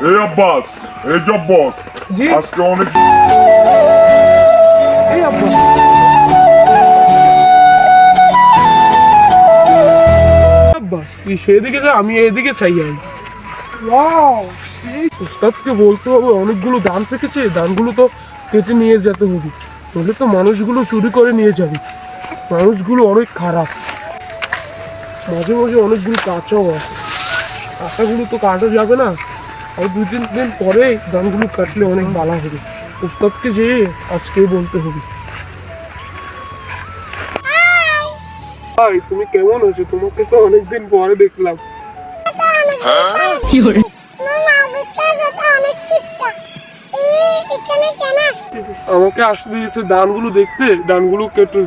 এই আব্বাস, এই জব্বর, জি আজকে অনেক এই আব্বা আব্বা সেদিকে যা আমি এদিকে চাই আমি ওয়াও এই উস্তাদকে বলতে হবে অনেকগুলো ধান পেকেছে ধানগুলো তো কেটে নিয়ে যেতে হবে তাহলে তো মানুষগুলো চুরি করে নিয়ে যাবে মানুষগুলো অনেক খারাপ মাঝে মাঝে অনেকগুলো কাঁচাও আছে কাঁচাগুলো তো কাটা যাবে না আর 2-3 দিন পরে ধানগুলো কাটলে অনেক ভালো হবে উস্তাদকে যেয়ে আজকে বলতে হবে ভাই তুমি কেমন আছো তোমাকে তো অনেকদিন পরে দেখলাম আমাকে আসতে দিয়েছে ধানগুলো দেখতে ধানগুলো কেটে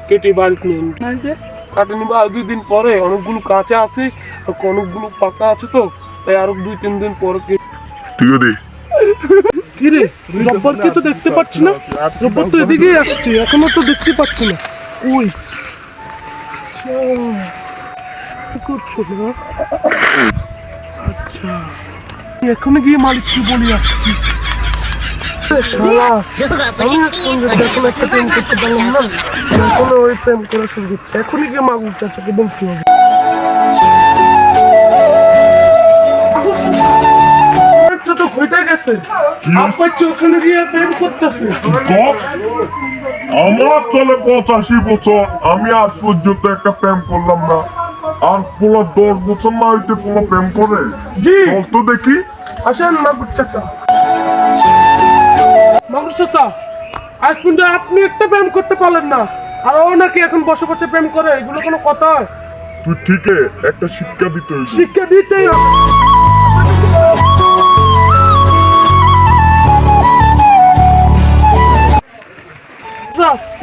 কেটে বাড়িতে নিয়ে কাটে নিবো আর 2 দিন পরে অনেকগুলো কাঁচা আছে আর অনেকগুলো পাকা আছে তো তাই আরো 2-3 দিন পরে ঠিক আছে। কি রে জব্বরকে তো দেখতে পাচ্ছি না জব্বর তো এদিকেই আসছে এখনো তো দেখতে পাচ্ছি না ওই কি করছো না আচ্ছা এখনো গিয়ে মালিককে বলে আসছি শালা আমি এখন একটা প্রেম করতে পারলাম না এখনো ওই প্রেম করা শুরু করছে এখনই গিয়ে মাগুর চাচাকে বলতে হবে তো ঘটে গেছে আব্বাচ্চা ওখানে গিয়ে প্রেম করতেছে আমার চলে 85 বছর আমি আজ পর্যন্ত একটা প্রেম করলাম না আর পোলা 10 বছর না হইতে পোলা প্রেম করে জি চল তো দেখি আসেন মাগুর চাচা মাগুর চাচা আজ পর্যন্ত আপনি একটা প্রেম করতে পারলেন না আর ও নাকি এখন বসে বসে প্রেম করে এগুলো কোনো কথা হয় তুই ঠিক একটা শিক্ষা দিতে হইবে শিক্ষা দিতেই হবে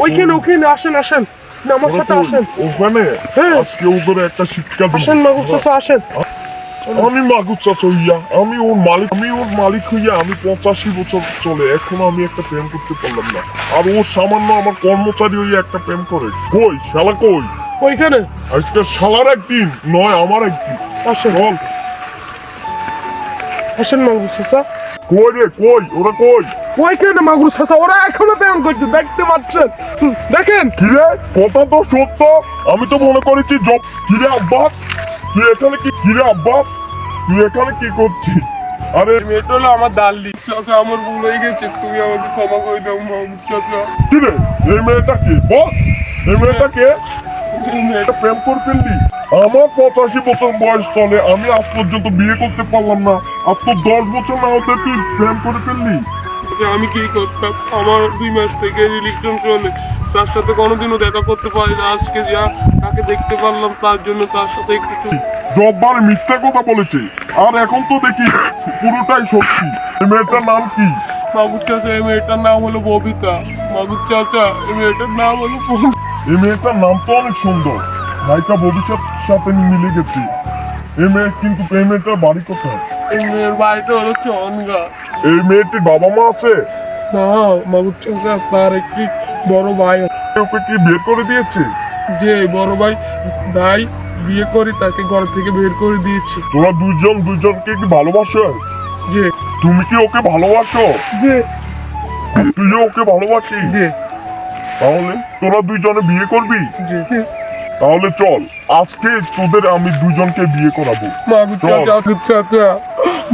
ওইখানে ওখানে আসেন আসেন না আমার সাথে আসেন ওখানে হ্যাঁ। আজকে ওদের একটা শিক্ষা দিই আসেন মাগুর চাচা আসেন আমি মাগুর চাচা হইয়া আমি ওর মালিক হইয়া আমি 85 বছর চলে এখনো আমি একটা প্রেম করতে পারলাম না আর ও সামান্য আমার কর্মচারী হইয়া একটা প্রেম করে কই শালা কই ওইখানে আজকে শালার একদিন নয় আমার একদিন আসেন বল আসেন মাগুর চাচা কই রে কই ওরা কই ওইখানে মাগুর চাচা ওরা এখনো প্রেম করছে দেখতে পাচ্ছেন দেখেন কিরে কথা তো সত্য আমি তো মনে করেছি জব কিরে আব্বাস তুই এখানে কি কিরে আব্বাস তুই এখানে কি করছিস আরে মেয়েটা হলো আমার দাল্লি চাচা আমার ভুল হয়ে গেছে তুমি আমাকে ক্ষমা করে দাও মাগুর চাচা কিরে এই মেয়েটা কি বল এই মেয়েটা কে মেয়েটা প্রেম করে ফেললি আমার 85 বছর বয়স চলে আমি আজ পর্যন্ত বিয়ে করতে পারলাম না আর তো 10 বছর না হতে তুই প্রেম করে ফেললি আমি কি করতাম আমার 2 মাস থেকে রিলেশন চলে তার সাথে কোনোদিনও দেখা করতে পারি না আজকে যা তাকে দেখতে পারলাম তার জন্য তার সাথে একটু জব্বার মিথ্যা কথা বলেছে আর এখন তো দেখি পুরোটাই সত্যি এই মেয়েটার নাম কি মাগুর চাচা এই মেয়েটার নাম হলো ববিতা মাগুর চাচা এই মেয়েটার নাম হলো এই মেয়েটার নাম তো অনেক সুন্দর নায়িকা ভবিষ্যৎ সাথে মিলে গেছে এই মেয়ে কিন্তু এই মেয়েটার বাড়ি কোথায় এই মেয়ের বাড়িটা হলো চনগা এই মেয়েটির বাবা মা আছে না মাগুর চাচা তার একটি বড় ভাই ওকে কি বের করে দিয়েছে যে বড় ভাই বিয়ে করে তাকে ঘর থেকে বের করে দিয়েছি তোরা দুইজনকে কি ভালোবাসো যে তুমি কি ওকে ভালোবাসো যে তুইও ওকে ভালোবাসিস যে তাহলে তোরা দুইজনে বিয়ে করবি যে তাহলে চল আজকে তোদের আমি দুইজনকে বিয়ে করাবো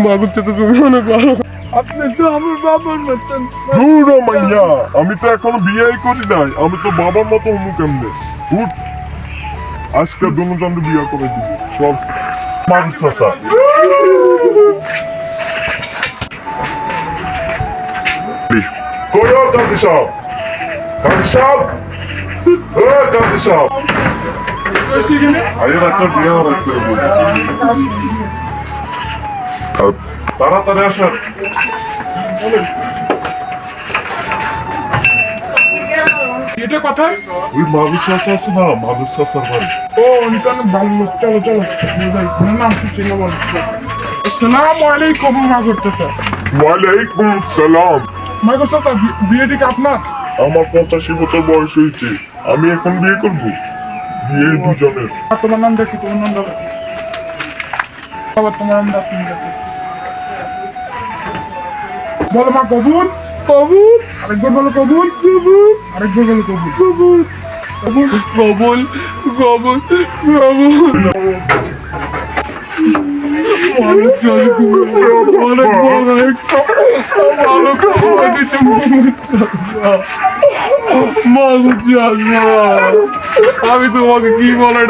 মাগুর চাচা তুমি অনেক ভালো আপনি তো আমার বাবার মতন দূর ও মাইয়া আমি তো এখনো বিয়েই করি নাই আমি তো বাবার মতো হমু কেমনে উঠ আজকে দুজনকে বিয়ে করে দিব চল মাগুর চাচা কইও কাজী সাহেব কাজী সাহেব আরে একটা বিয়ে রাখতে হবে তাড়াতাড়ি আসেন এটা কথা ওই মাগুর চাচা আছে না মাগুর চাচার বাড়ি ও ওইখানে ভালো লোক চলো চলো নাম কি ছিল বলো আসসালামু আলাইকুম মাগুর চাচা ওয়ালাইকুম সালাম মাগুর চাচা বিয়ে ঠিক আপনার আমার 85 বছর বয়স হয়েছে আমি এখন বিয়ে করবো বিয়ে দুজনের তোমার নাম দেখি তোমার নাম দেখো তোমার নাম দেখি বলো মা কবুল। কবুল আরেকবার বলো কবুল। কবুল আরেকবার বলো কবুল। কবুল কবুল কবুল কবুল অনেক জল অনেক অনেক ভালো খাওয়া দিচ্ছে মাগুর চাষ আমি তোমাকে কি বলে